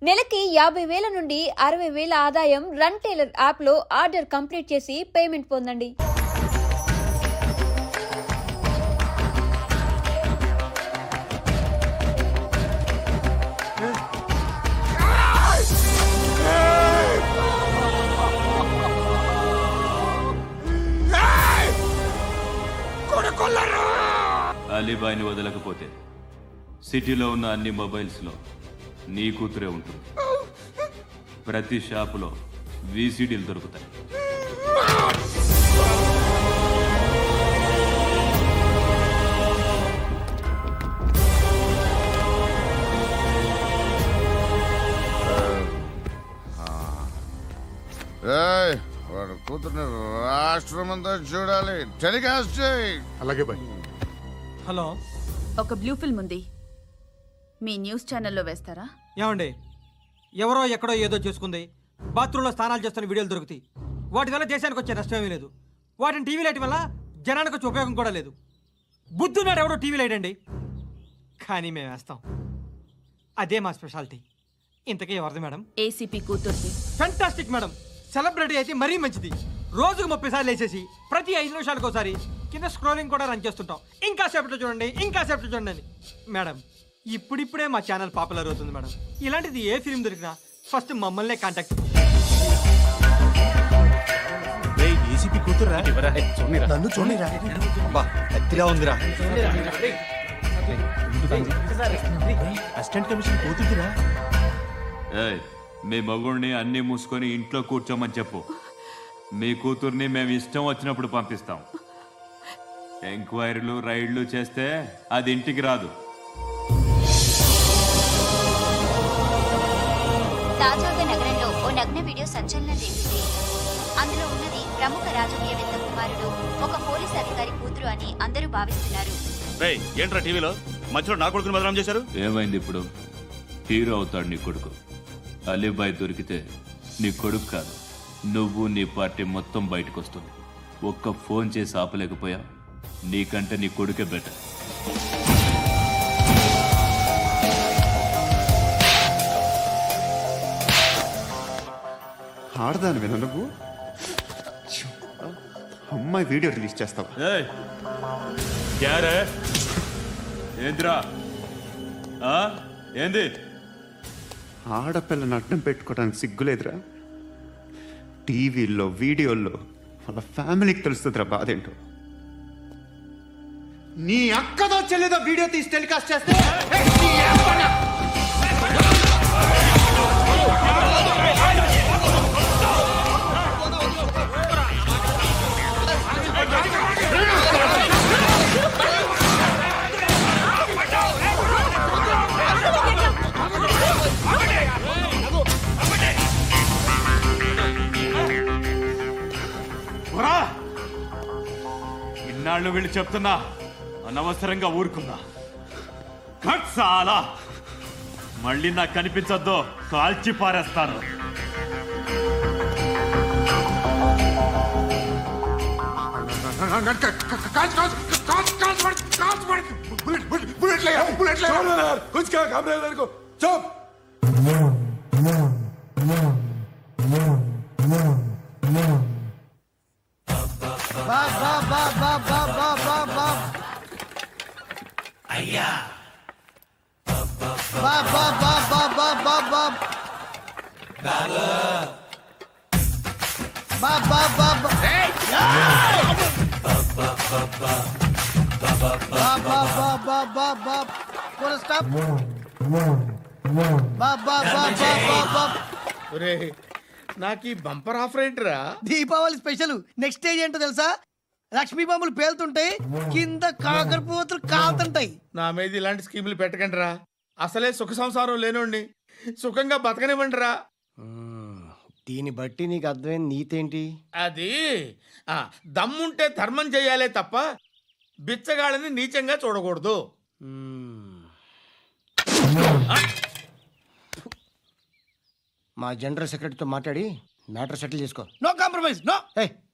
నెలకి 50,000 నుండి 60,000 ఆదాయం రన్ టైలర్ యాప్లో ఆర్డర్ కంప్లీట్ చేసి పేమెంట్ పొందండి. అలీబాయిని వదలకపోతే సిటీలో ఉన్న అన్ని మొబైల్స్లో నీ కూతురే ఉంటుంది. ప్రతి షాపులో వీసీడీలు దొరుకుతాయి. వాడు కూతుర్ని రాష్ట్రం అంతా చూడాలి. టెలికాస్ట్ చేయి. అలాగే బాయ్. హలో, ఒక బ్లూ ఫిల్మ్ ఉంది, మీ న్యూస్ ఛానల్లో వేస్తారా? ఏమండి, ఎవరో ఎక్కడో ఏదో చేసుకుంది, బాత్రూంలో స్నానాలు చేస్తున్న వీడియోలు దొరుకుతాయి. వాటి వల్ల దేశానికి వచ్చే నష్టమేమీ లేదు. వాటిని టీవీ లైట్ వల్ల జనానికి వచ్చే ఉపయోగం కూడా లేదు. బుద్ధున్నాడు ఎవడో టీవీ లైట్ అండి, కానీ మేము వేస్తాం. అదే మా స్పెషాలిటీ. ఇంతకీ ఎవరిది మేడం? ఏసీపీ కూతుర్ది. Fantastic madam. సెలబ్రిటీ అయితే మరీ మంచిది. రోజుకు 30 సార్లు వేసేసి ప్రతి 5 నిమిషాలకు ఒకసారి కింద స్క్రోలింగ్ కూడా రన్ చేస్తుంటాం. ఇంకా సేపట్లో చూడండి, ఇంకా సేపట్లో చూడండి అని. మేడం, ఇప్పుడిప్పుడే మా ఛానల్ పాపులర్ అవుతుంది మేడం. ఇలాంటిది ఏ ఫిల్మ్ దొరికినా ఫస్ట్ మమ్మల్నే కాంటాక్ట్. ఏసీపీ కూతురా? నన్ను చూడరా, ఎత్తిగా ఉందిరా. అసిస్టెంట్ కమిషన్ కూతురురా. ఏయ్, మీ మగుడిని అన్ని మూసుకొని ఇంట్లో కూర్చోమని చెప్పు. మీ కూతుర్ని మేము ఇష్టం వచ్చినప్పుడు పంపిస్తాం. ఎంక్వైరీలు రైడ్లు చేస్తే అది ఇంటికి రాదు. తాజాగా నగరంలో ఓ నగ్న వీడియో సంచలనం రేపింది. అందులో ఉన్నది ప్రముఖ రాజకీయవేత్త కుమారుడు, ఒక పోలీస్ అధికారి కూతురు అని అందరూ భావిస్తున్నారు. ఏంట్రా టీవీలో మధ్యలో నా కొడుకుని బదనాం చేశారు? ఏమైంది ఇప్పుడు? హీరో అవుతాడు నీ కొడుకు. అలీబాయ్ దొరికితే నీ కొడుకు కాదు, నువ్వు నీ పార్టీ మొత్తం బయటకు వస్తుంది. ఒక్క ఫోన్ చేసి ఆపలేకపోయా? నీకంటే నీ కొడుకే బెటర్. ఆడదాను విన నువ్వు అమ్మాయి వీడియో రిలీజ్ చేస్తావా? ఏంద్రా ఏంది? ఆడపిల్లని అడ్డం పెట్టుకోవడానికి సిగ్గులేదురా? టీవీల్లో వీడియోల్లో వాళ్ళ ఫ్యామిలీకి తెలుస్తుందిరా బాధ ఏంటో. నీ అక్కదో చెల్లిదో వీడియో తీసి టెలికాస్ట్ చేస్తే ఇన్నాళ్ళు వీళ్ళు చెప్తున్నా అనవసరంగా ఊరుకున్నా. చాలా మళ్ళీ నాకు కనిపించొద్దు, కాల్చి పారేస్తాను. అయ్యా నాకు ఈ బంపర్ ఆఫర్ ఏంటిరా? దీపావళి స్పెషల్. నెక్స్ట్ స్టేజ్ ఏంటో తెలుసా? లక్ష్మీ బాంబులు పేలుతుంటాయి, కింద కాకరపోతులు కాలుతుంటాయి. నా మీద ఇలాంటి స్కీములు పెట్టకండి రా. అసలే సుఖ సంసారం లేనోడిని సుఖంగా బతకనివ్వండి రా. దీన్ని బట్టి నీకు అర్థమైన నీతేంటి? అది దమ్ముంటే ధర్మం చెయ్యాలే తప్ప బిచ్చగాళ్ళని నీచంగా చూడకూడదు. మా జనరల్ సెక్రటరీతో మాట్లాడి మ్యాటర్ సెటిల్ చేసుకో. No compromise, no.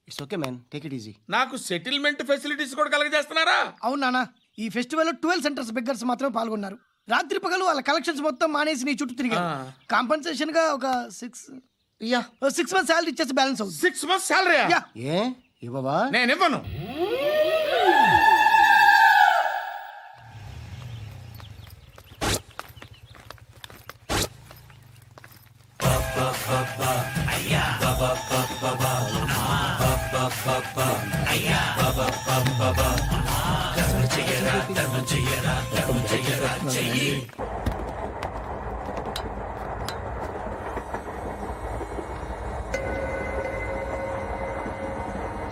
It's okay man, take it easy. నాకు సెటిల్మెంట్ ఫెసిలిటీస్ కూడా కలగజేస్తున్నారా? అవును నాన్న, ఈ ఫెస్టివల్ 12 సెంటర్స్ బెగ్గర్స్ మాత్రమే పాల్గొన్నారు. రాత్రి పగలు వాళ్ళ కలెక్షన్స్ మొత్తం మానేసి నీ చుట్టూ తిరిగా కాంపన్సేషన్ గా ఒక 6 months శాలరీ ఇచ్చేసి బ్యాలెన్స్ అవుతుంది. 6 months salary ఆ? ఏ ఇవ్వవా? నేను ఇవ్వను.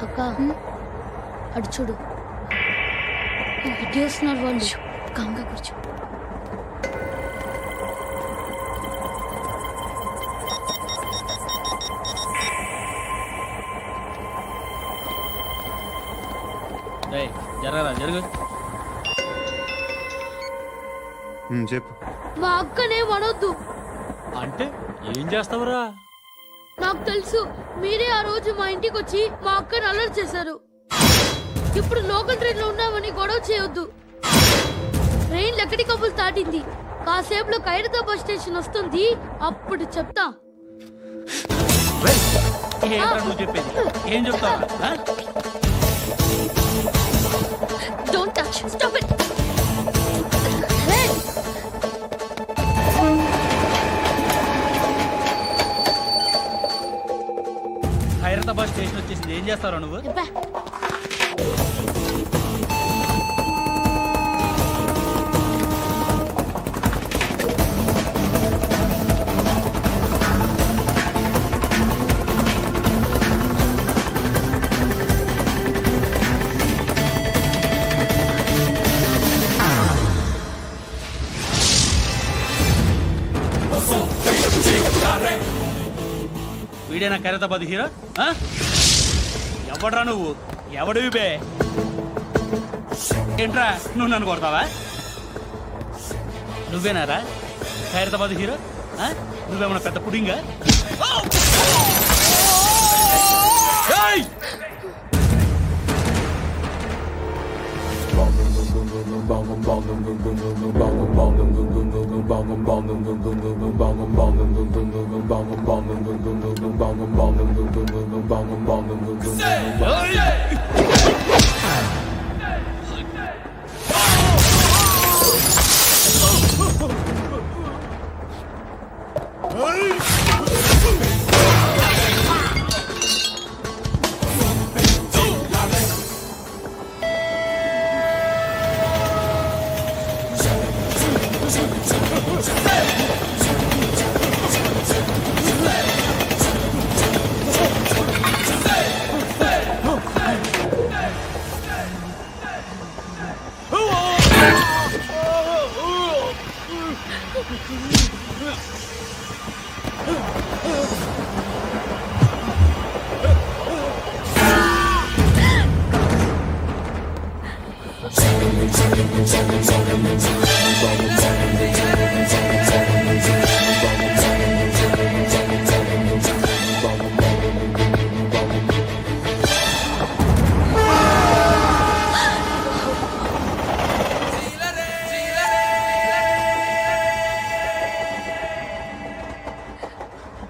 అక్క అటు చూడు వస్తున్నారు వాళ్ళు. కామ్గా కూర్చో. జరగరా జరుగు. చెప్పు. మా అక్కనే వనొద్దు. అంటే ఏం చేస్తావురా? నాకు తెలుసు, మీరే ఆ రోజు మా ఇంటికి వచ్చి మా అక్కని అలర్ట్ చేశారు. ఇప్పుడు లోకల్ ట్రైన్ లో ఉన్నామని గొడవ చేయొద్దు. ట్రైన్ లక్కడి కబుల్ దాటింది. కాసేపులో ఖైరతాబాద్ స్టేషన్ వస్తుంది, అప్పుడు చెప్తా. ఏం చెప్తావు? Don't touch, stop it. Khairatabad station వచ్చేసింది, ఏం చేస్తారా నువ్వు? వీడేనా ఖైరతాబాద్ హీరో? ఎవడ్రా నువ్వు? ఎవడివి బే? ఏంట్రా నువ్వు నన్ను కొడతావా? నువ్వేనారా ఖైరతాబాద్ హీరో? నువ్వేమన్నా పెద్ద పుడింగా?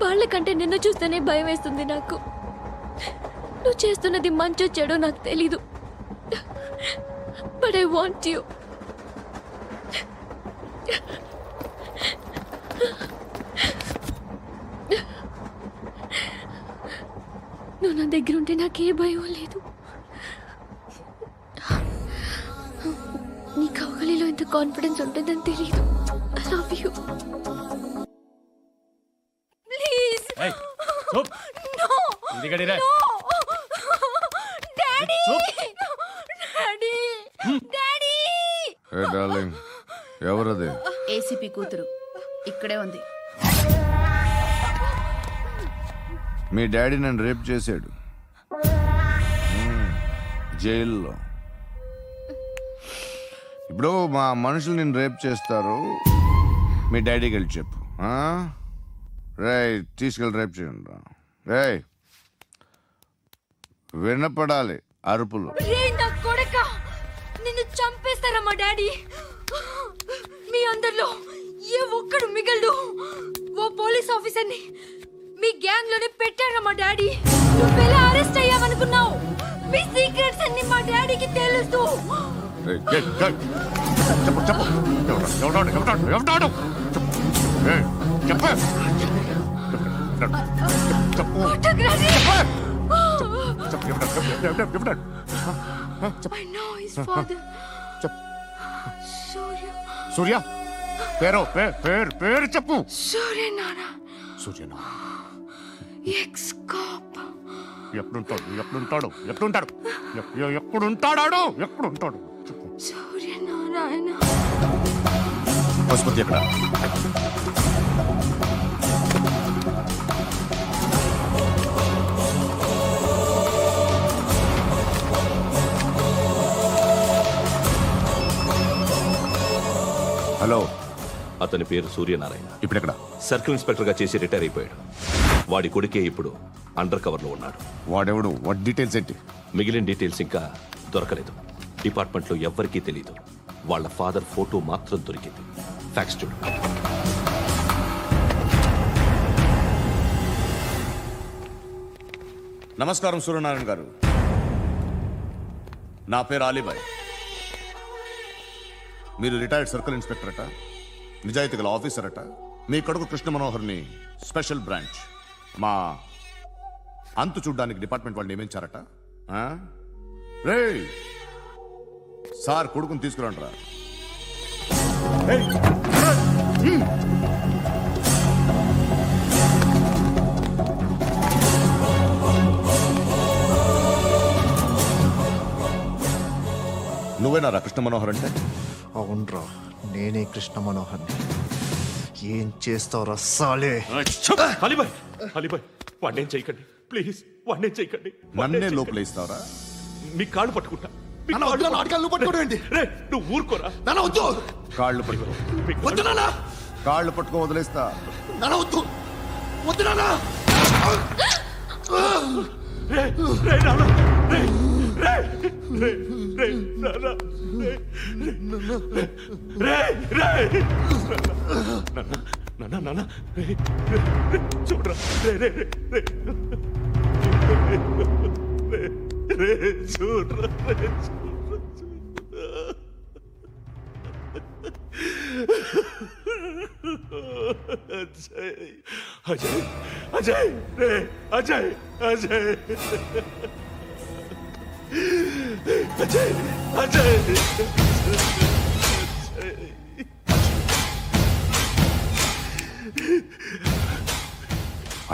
వాళ్ళకంటే నిన్ను చూస్తేనే భయం వేస్తుంది నాకు. నువ్వు చేస్తున్నది మంచో చెడో నాకు తెలీదు, బట్ ఐ వాంట్ యూ. నువ్వు నా దగ్గర ఉంటే నాకే భయం లేదు. నీ కౌగలిలో ఇంత కాన్ఫిడెన్స్ ఉంటుందని తెలీదు. I love you. ఎవరది? ఏసీపీ కూతురు ఇక్కడే ఉంది. మీ డాడీ నన్ను రేప్ చేశాడు జైల్లో. ఇప్పుడు మా మనుషులు నిన్ను రేప్ చేస్తారు, మీ డాడీకి వెళ్ళి చెప్పు. రేయ్ తీసుకెళ్ళి రేప్ చేయండి. రేయ్ వినపడాలి అరుపులు. నిన్ను చంపేస్తారా మా డాడీ? మీ అందరిలో ఏ ఒక్కడు మిగలడు. ఓ పోలీస్ ఆఫీసర్ని మీ గ్యాంగ్ లోనే పెట్టారా మా డాడీ. నువ్వెలా అరెస్ట్ అయ్యావనుకున్నావు? మీ సీక్రెట్స్ అన్ని మా డాడీకి తెలుసు. I know his father. Surya పేరు చెప్పు. సూర్యనారాయణ. Suryanarayana ex cop. ఎప్పుడుంటాడు సూర్యనారాయణ. పశుపతి ఎక్కడ? హలో, అతని పేరు సూర్యనారాయణ. ఇప్పుడెక్కడ? సర్కిల్ ఇన్స్పెక్టర్ గా చేసి రిటైర్ అయిపోయాడు. వాడి కొడుకే ఇప్పుడు అండర్ కవర్ లో ఉన్నాడు. వాడెవడు? వాట్ డీటెయిల్స్ ఏంటి? మిగిలిన డీటెయిల్స్ ఇంకా దొరకలేదు. డిపార్ట్మెంట్ లో ఎవ్వరికీ తెలియదు. వాళ్ళ ఫాదర్ ఫోటో మాత్రం దొరికింది. ఫ్యాక్స్ చూడు. నమస్కారం సూర్యనారాయణ గారు. నా పేరు అలీబాయ్. మీరు రిటైర్డ్ సర్కిల్ ఇన్స్పెక్టర్ అట, నిజాయితీ గల ఆఫీసర్ అట. మీ కొడుకు కృష్ణ మనోహర్ని స్పెషల్ బ్రాంచ్ మా అంతు చూడ్డానికి డిపార్ట్మెంట్ వాళ్ళు నియమించారట. రే సార్, కొడుకుని తీసుకురండి రా. నువ్వేనారా కృష్ణ మనోహర్ అంటే? అవునరా, నేనే కృష్ణ మనోహర్ని. ఏం చేస్తావురా సాలే? అలీబాయ్ వాడినేం చేయకండి ప్లీజ్, వాడినేం చేయకండి. నన్నే లోపలేస్తావరా? మీ కాళ్ళు పట్టుకుంటా. నువ్వు ఊరుకోరా. కాళ్ళు పట్టుకో. కాళ్ళు పట్టుకో వదిలేస్తా. చూడరా చూడరా. అజయ్ అజయ్ రే అజయ్ అజయ్ అజయ్ అజయ్.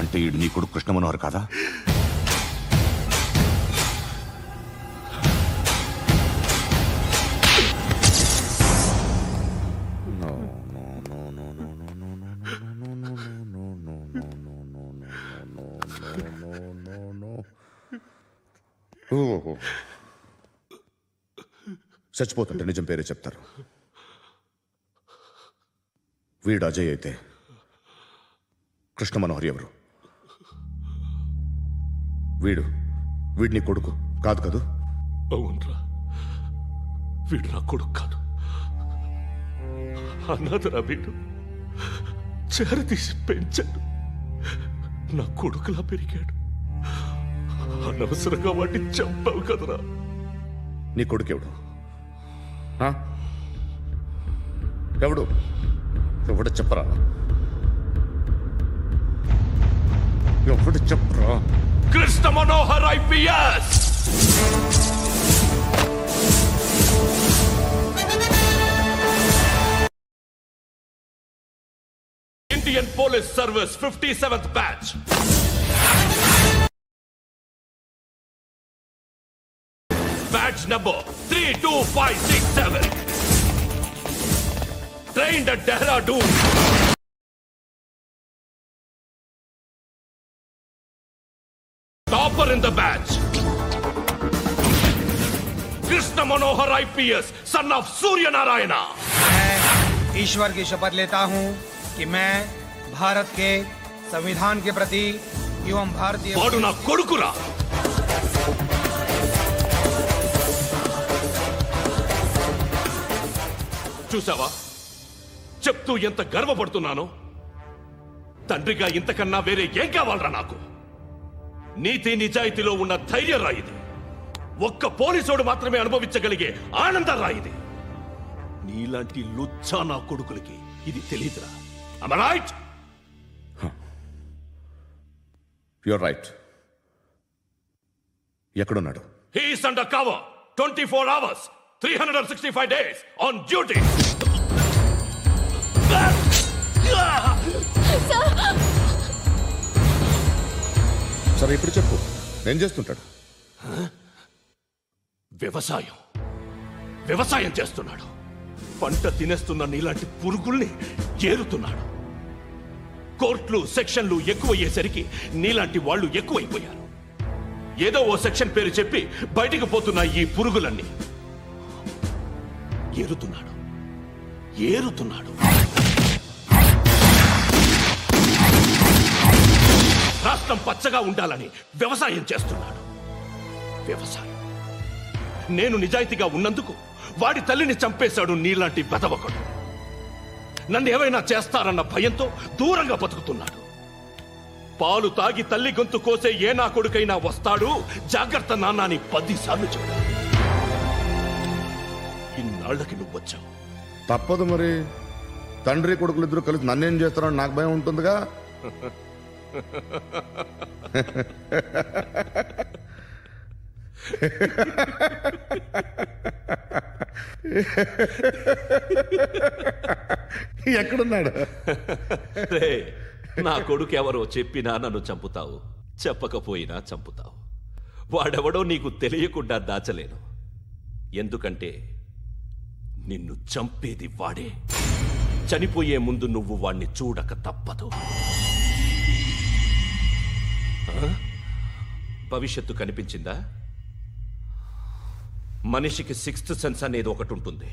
అంటే ఈడు నీ కొడుకు కృష్ణ మనోహర్ కాదా? చచ్చిపోతుంటే నిజం పేరే చెప్తారు. వీడు అజయ్ అయితే కృష్ణ మనోహర్ ఎవరు? వీడిని కొడుకు కాదు కదూ? అవునరా, వీడు నా కొడుకు కాదు. అనాథరా వీడు. చేరదీసి పెంచాడు. నా కొడుకులా పెరిగాడు. అనవసరంగా వాడిని చంపావు కదరా. నీ కొడుకెవడు? ఎవడు? ఎవడు చెప్పరా? ఎవడు చెప్పరా? Krishna Manohar IPS. Indian police service 57th batch. Badge number 32567. Trained at Dehradun. Topper in the batch. Krishna Manohar IPS, son of Surya Narayana. मैं ईश्वर की शपथ लेता हूँ कि मैं भारत के संविधान के प्रति एवं भारतीय वाडु ना कोडुकुरा. చూసావా చెప్తూ ఎంత గర్వపడుతున్నానో. తండ్రిగా ఇంతకన్నా వేరే ఏం కావాలరా నాకు? నీతి నిజాయితీలో ఉన్న ధైర్యం రా ఇది. ఒక్క పోలీసోడు మాత్రమే అనుభవించగలిగే ఆనందం రా ఇది. నీలాంటి లుచ్చా నా కొడుకులకి ఇది తెలీదురా. Am I right? You're right. ఎక్కడున్నాడు? He is under cover 24 hours 365 days on duty. సరే ఇప్పుడు చెప్పు, ఏం చేస్తుంటాడు? వ్యవసాయం చేస్తున్నాడు. పంట తినేస్తున్న నీలాంటి పురుగుల్ని ఏరుతున్నాడు. కోర్టులు సెక్షన్లు ఎక్కువయ్యేసరికి నీలాంటి వాళ్ళు ఎక్కువైపోయారు. ఏదో ఓ సెక్షన్ పేరు చెప్పి బయటికి పోతున్న ఈ పురుగులన్నీ ఏరుతున్నాడు. రాష్ట్రం పచ్చగా ఉండాలని వ్యవసాయం చేస్తున్నాడు. నేను నిజాయితీగా ఉన్నందుకు వాడి తల్లిని చంపేశాడు నీలాంటి వెధవకుడు. నన్ను ఏమైనా చేస్తారన్న భయంతో దూరంగా బతుకుతున్నాడు. పాలు తాగి తల్లి గొంతు కోసే ఏ నా కొడుకైనా వస్తాడు, జాగ్రత్త నాన్న అని 10 సార్లు చెప్పాడు. ఇన్నాళ్లకి నువ్వు వచ్చావు. తప్పదు మరి. తండ్రి కొడుకులు ఇద్దరు కలిసి నన్నేం చేస్తారని నాకు భయం ఉంటుందిగా. ఎక్కడున్నాడు? నా కొడుకు ఎవరో చెప్పినా నన్ను చంపుతావు, చెప్పకపోయినా చంపుతావు. వాడెవడో నీకు తెలియకుండా దాచలేను. ఎందుకంటే నిన్ను చంపేది వాడే. చనిపోయే ముందు నువ్వు వాణ్ణి చూడక తప్పదు. భవిష్యత్తు కనిపించిందా? మనిషికి 6th సెన్స్ అనేది ఒకటి ఉంటుంది.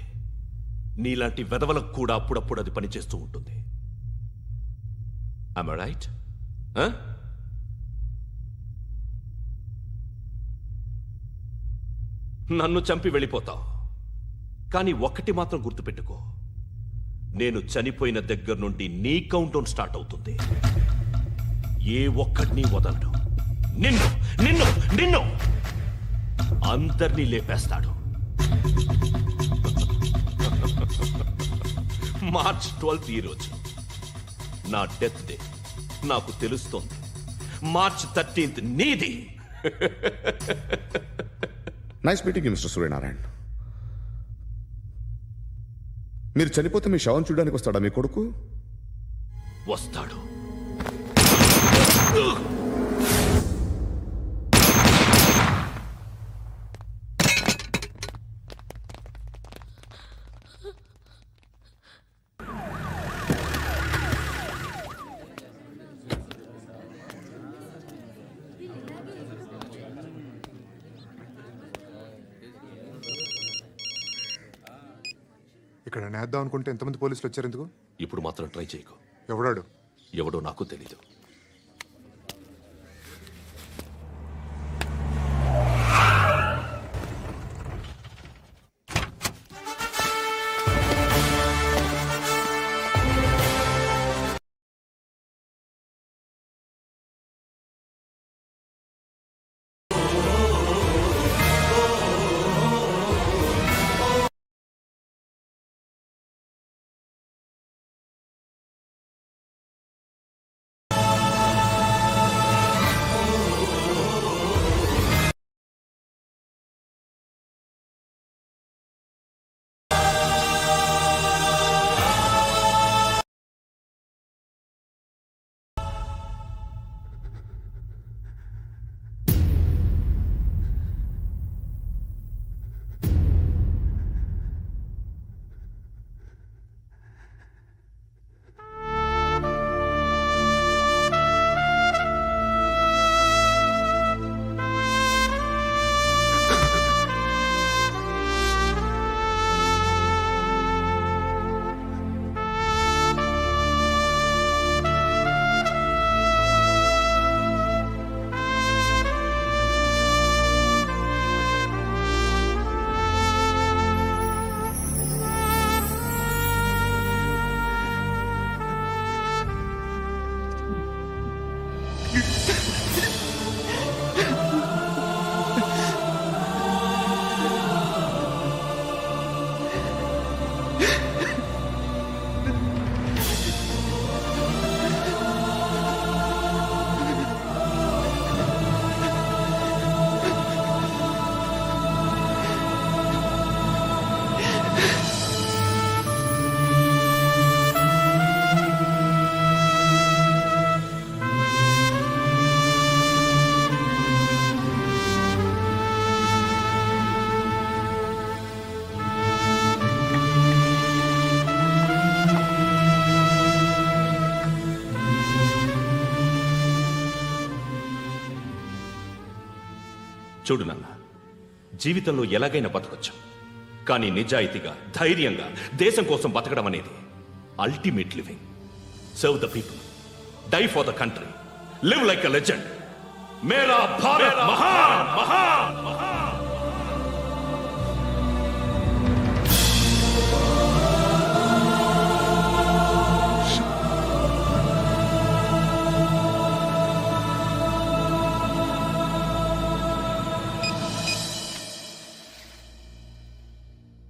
నీలాంటి వెధవలకు కూడా అప్పుడప్పుడు అది పనిచేస్తూ ఉంటుంది. Am I right? నన్ను చంపి వెళ్ళిపోతావు. కానీ ఒక్కటి మాత్రం గుర్తుపెట్టుకో, నేను చనిపోయిన దగ్గర నుండి నీ కౌంటౌన్ స్టార్ట్ అవుతుంది. ఏ ఒక్కడిని వదలడు. నిన్ను అందరినీ లేపేస్తాడు. మార్చ్ 12 ఈ రోజు నా డెత్ డే. నాకు తెలుస్తోంది. మార్చ్ 13 నీది. Nice meeting mister Suryanarayana. మీరు చనిపోతే మీ శవం చూడడానికి వస్తాడా మీ కొడుకు? వస్తాడు. ఇక్కడ నేద్దాం అనుకుంటే ఎంతమంది పోలీసులు వచ్చారు ఎందుకు? ఇప్పుడు మాత్రం ట్రై చేయకు. ఎవడో నాకు తెలీదు. చూడు నాన్న, జీవితంలో ఎలాగైనా బతకొచ్చు, కానీ నిజాయితీగా ధైర్యంగా దేశం కోసం బతకడం అనేది ultimate living. Serve the people, die for the country, live like a legend. మేరా భారత్ మహాన్ మహాన్ మహాన్.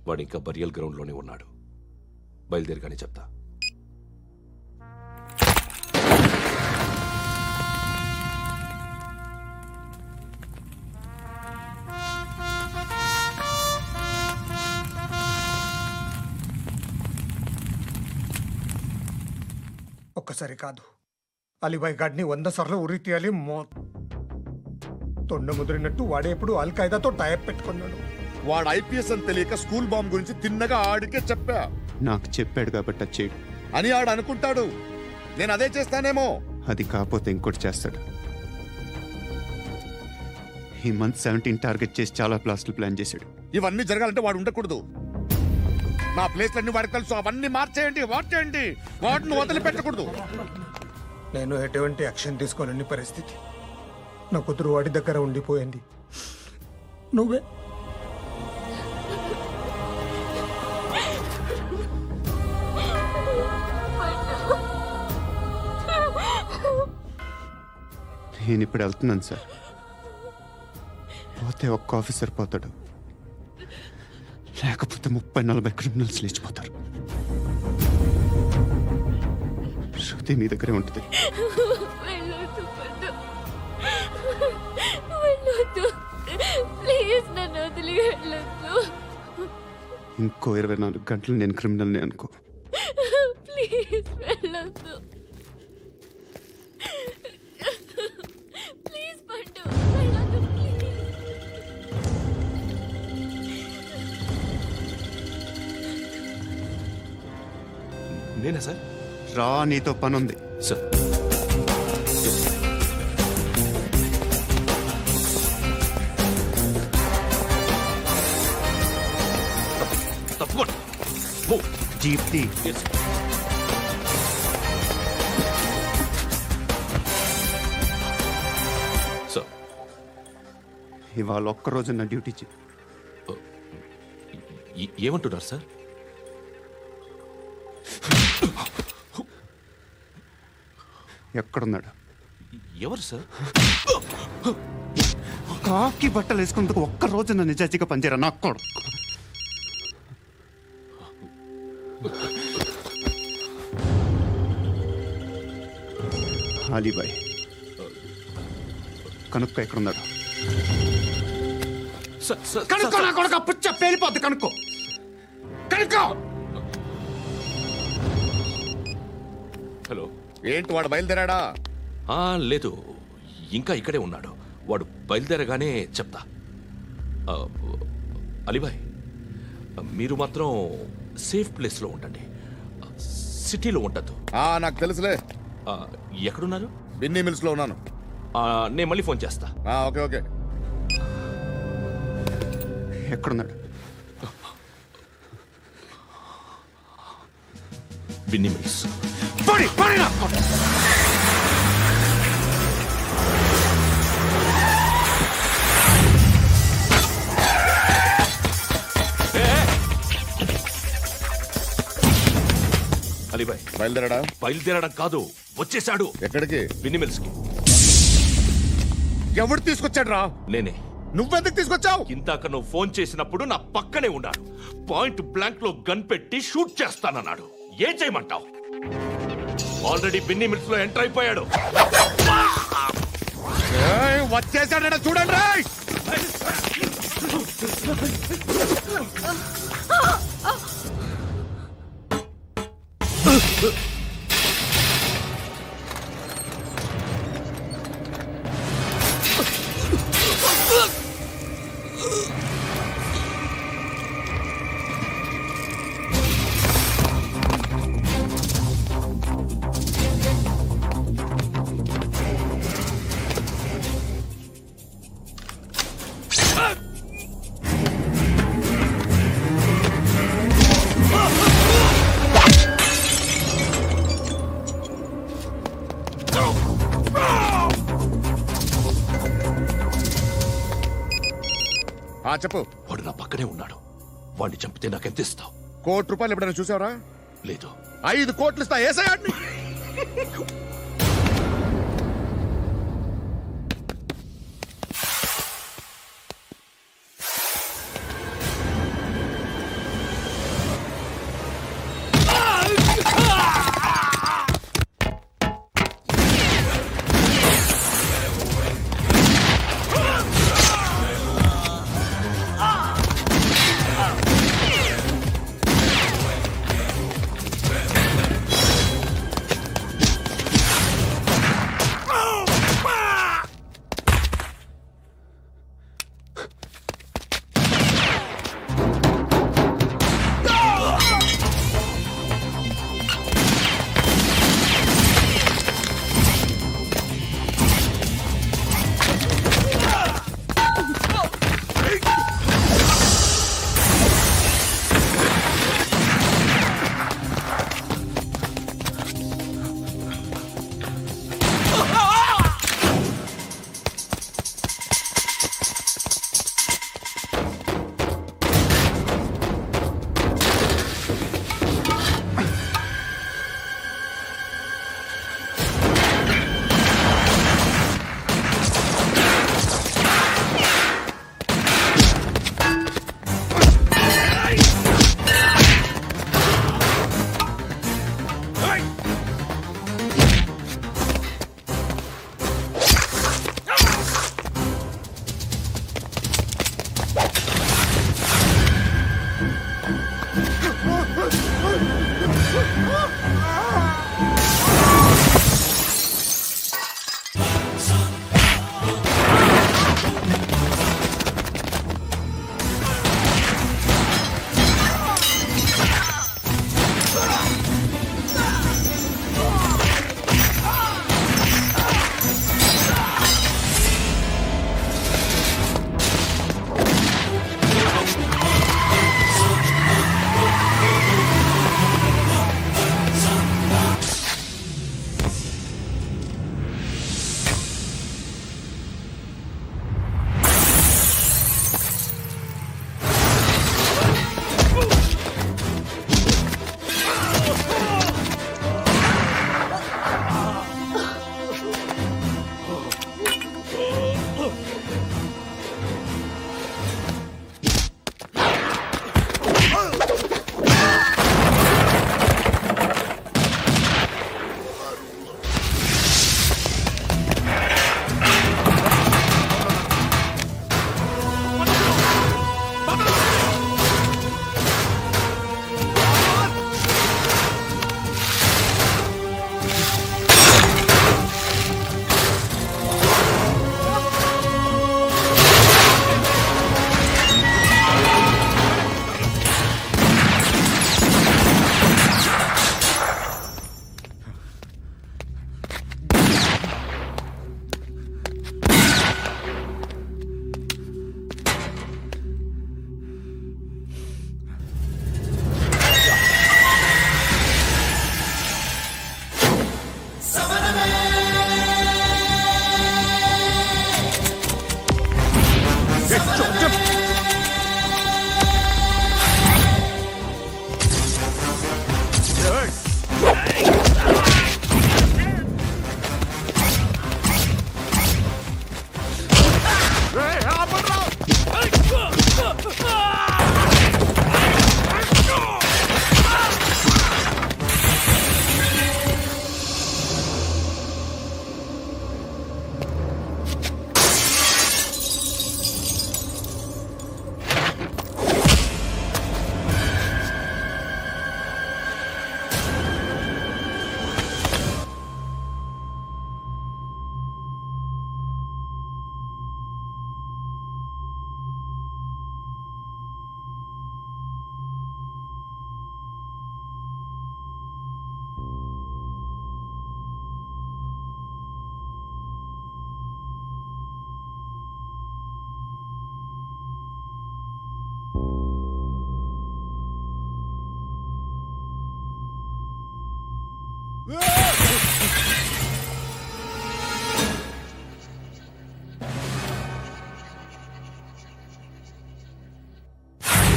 వాడు ఇంకా బరియల్ గ్రౌండ్లోనే ఉన్నాడు. బయలుదేరగానే చెప్తా. ఒక్కసారి కాదు, అలీబాయ్ గాడిని 100 సార్లు ఉరి తీయాలి. తొండ ముదిరినట్టు వాడేప్పుడు అల్ ఖైదాతో టైప్ పెట్టుకున్నాడు. వాడు ఐపీఎస్ అని తెలియక స్కూల్ బాంబ్ గురించి తిన్నగా ఆడికే చెప్పా. నాకు చెప్పాడు కాబట్టి అది చేయడు అని ఆడు అనుకుంటాడు. నేను అదే చేస్తానేమో. అది కాకపోతే ఇంకోటి చేస్తాడు. ఈ మంత్ 17 టార్గెట్ చేసి చాలా ప్లాస్టులు ప్లాన్ చేశాడు. ఇవన్నీ జరగాలంటే వాడు ఉండకూడదు. నా ప్లేస్లన్నీ వాడికి తెలుసు. అవన్నీ మార్చేయండి, మార్చేయండి. వాటిని వదిలిపెట్టకూడదు. నేను ఎటువంటి యాక్షన్ తీసుకోలేని పరిస్థితి. నా కూతురు వాడి దగ్గర ఉండిపోయింది. నువ్వే నేను ఇప్పుడు వెళ్తున్నాను సార్. పోతే ఒక్క ఆఫీసర్ పోతాడు, లేకపోతే 30-40 క్రిమినల్స్ లేచిపోతారు. శృతి మీ దగ్గరే ఉంటుంది. ఇంకో 24 గంటలు నేను క్రిమినల్ని అనుకో. ప్లీజ్ వెళ్ళొద్దు. ప్లీజ్ పండు, వెళ్ళొద్దు ప్లీజ్. నేనా సార్? రా, నీతో పని ఉంది సార్. తప్పకుండా. జీప్తి సార్, ఇవాళ ఒక్కరోజు నా డ్యూటీ చేయి. ఏమంటున్నారు సార్? ఎక్కడున్నాడు? ఎవరు సార్? కాకి బట్టలు వేసుకున్నందుకు ఒక్కరోజు నా నిజాయితీగా పనిచేయరా నాకు కూడా. అలీబాయ్ కనుక్కో, ఎక్కడున్నాడు? కనుక్కో నా కొడుకు, పుచ్చ పేలిపోద్ది. కనుక్కో, కనుక్కో. హలో, ఏంటి వాడు బయలుదేరాడా? లేదు, ఇంకా ఇక్కడే ఉన్నాడు. వాడు బయలుదేరగానే చెప్తా. అలీబాయ్, మీరు మాత్రం సేఫ్ ప్లేస్లో ఉండండి, సిటీలో ఉండద్దు. నాకు తెలుసులే. ఎక్కడున్నారు? బిన్నీ మిల్స్ లో ఉన్నాను. నేను మళ్ళీ ఫోన్ చేస్తా. Okay okay. ఎక్కడున్నాడు? బిన్నీ మిల్స్. అలీబాయ్ బయలుదేరాడా? బయలుదేరడం కాదు, వచ్చేసాడు. ఎక్కడికి? బిన్నీ మిల్స్ కి. ఎవడు తీసుకొచ్చాడు రా? నేనే. నువ్వెందుకు తీసుకొచ్చావు? ఇందాక నువ్వు ఫోన్ చేసినప్పుడు నా పక్కనే ఉన్నాడు. పాయింట్ బ్లాంక్ లో గన్ పెట్టి షూట్ చేస్తానన్నాడు. ఏం చేయమంటావు? ఆల్రెడీ బిన్ని మినిట్స్ లో ఎంటర్ అయిపోయాడు. వచ్చేసాడ చూడండి రా. చెప్పు. వాడు నా పక్కనే ఉన్నాడు. వాడిని చంపితే నాకెంత ఇస్తావు? ₹1,00,00,000 ఎప్పుడైనా చూసావరా? లేదు. 5 కోట్లు ఇస్తా. ఏసయాడిని.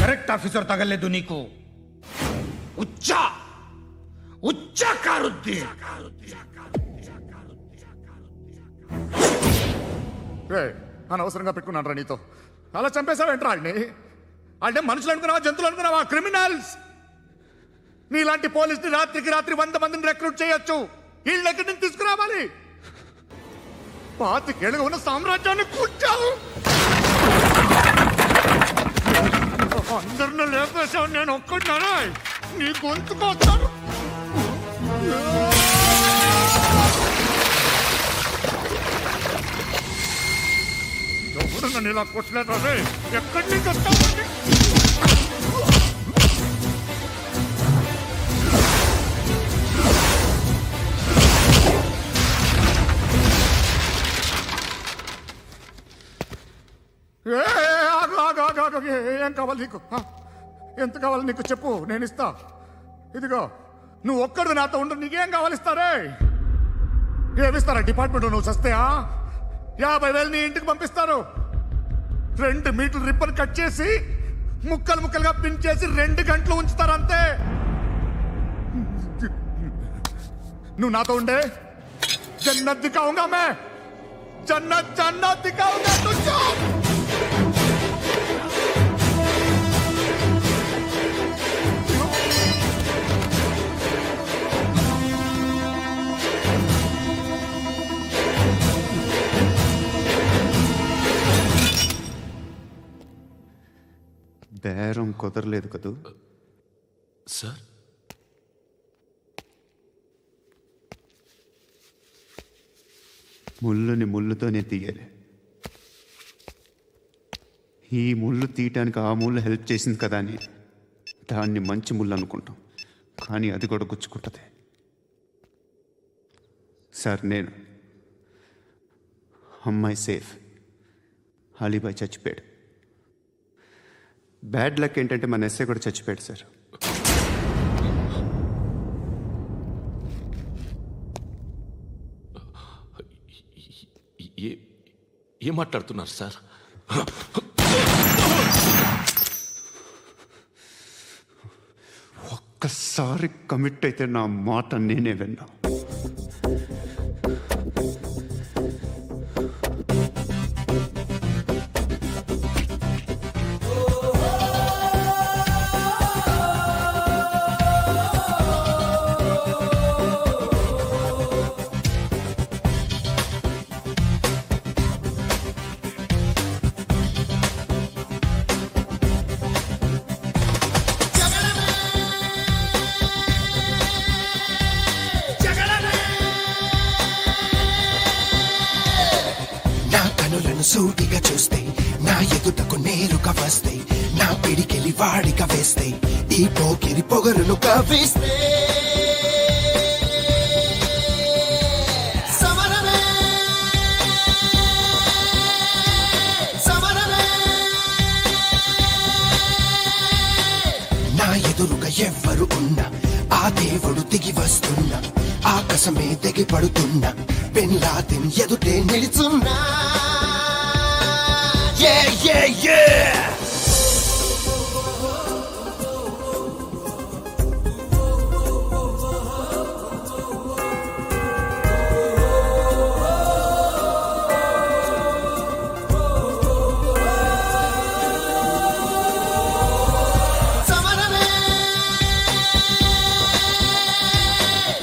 కరెక్ట్ ఆఫీసర్ తగలేదు నీకు. ఉచ్చా కారుద్ది. అనవసరంగా పెట్టుకున్నాను రా నీతో. అలా చంపేశావేంట్రా వాడిని? అంటే మనుషులు అనుకున్నావా, జంతువులు అనుకున్నావా? క్రిమినల్స్. నీలాంటి పోలీసుని రాత్రికి రాత్రి 100 మందిని రిక్రూట్ చేయొచ్చు. వీళ్ళు ఎక్కడి నుంచి తీసుకురావాలి? 25 ఏళ్ళుగా ఉన్న సామ్రాజ్యాన్ని కూర్చావు. అందరిని లేపేశావు, నేను ఒక్కడినారా? నీ గొంతుకొచ్చాను. ఎవరు నన్ను ఇలా కొట్టలేదా? ఎక్కడి నుంచి వస్తామండి? ఏం కావాలి నీకు? ఎంత కావాలి నీకు చెప్పు, నేను ఇస్తా. ఇదిగో, నువ్వు ఒక్కడు నాతో ఉండు. నీకేం కావాలి ఇస్తారే? ఏమిస్తారా డిపార్ట్మెంట్? నువ్వు చస్తేయా 50,000 నీ ఇంటికి పంపిస్తారు. 2 మీటర్లు రిబ్బన్ కట్ చేసి ముక్కలు ముక్కలుగా పిన్ చేసి 2 గంటలు ఉంచుతారు అంతే. నువ్వు నాతో ఉండే జన్నత్ దిఖాऊंगा मैं, జన్నత్ దిఖాऊंगा तुझको. బేరం కుదరలేదు కదూ సార్? ముళ్ళుని ముళ్ళుతోనే తీయాలి. ఈ ముళ్ళు తీయటానికి ఆ ముళ్ళు హెల్ప్ చేసింది కదా అని దాన్ని మంచి ముళ్ళు అనుకుంటాం, కానీ అది కూడా గుచ్చుకుంటుంది. సార్, నేను అమ్మాయి సేఫ్, అలీబాయ్ చచ్చిపోయాడు. బ్యాడ్ లక్ ఏంటంటే మన ఎస్ఐ కూడా చచ్చిపోయాడు సార్. ఏం మాట్లాడుతున్నారు సార్? ఒక్కసారి కమిట్ అయితే నా మాట నేనే విన్నా. సూటిగా చూస్తే నా ఎదుటకు నేరుగా వస్తే నా పిడికెలి వాడిగా వేస్తే ఈ పోకిరి పొగరును కవ్విస్తే సమరమే సమరమే. నా ఎదురుగా ఎవ్వరు ఉన్నా ఆ దేవుడు దిగి వస్తున్నా, ఆకాశమే దిగి పడుతున్నా, బిన్ లాదెన్ ఎదుటే నిలుచున్నా. Yeah, yeah, yeah! Samarame,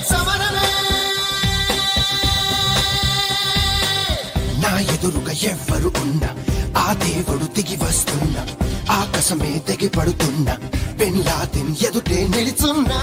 samarame. నా ఎదురుగా ఎవ్వరు ఉన్నా ఆ దేవుడు దిగి వస్తున్నా, ఆకాశమే దిగి పడుతున్నా, బిన్ లాదెన్ ఎదుటే నిలుచున్నా.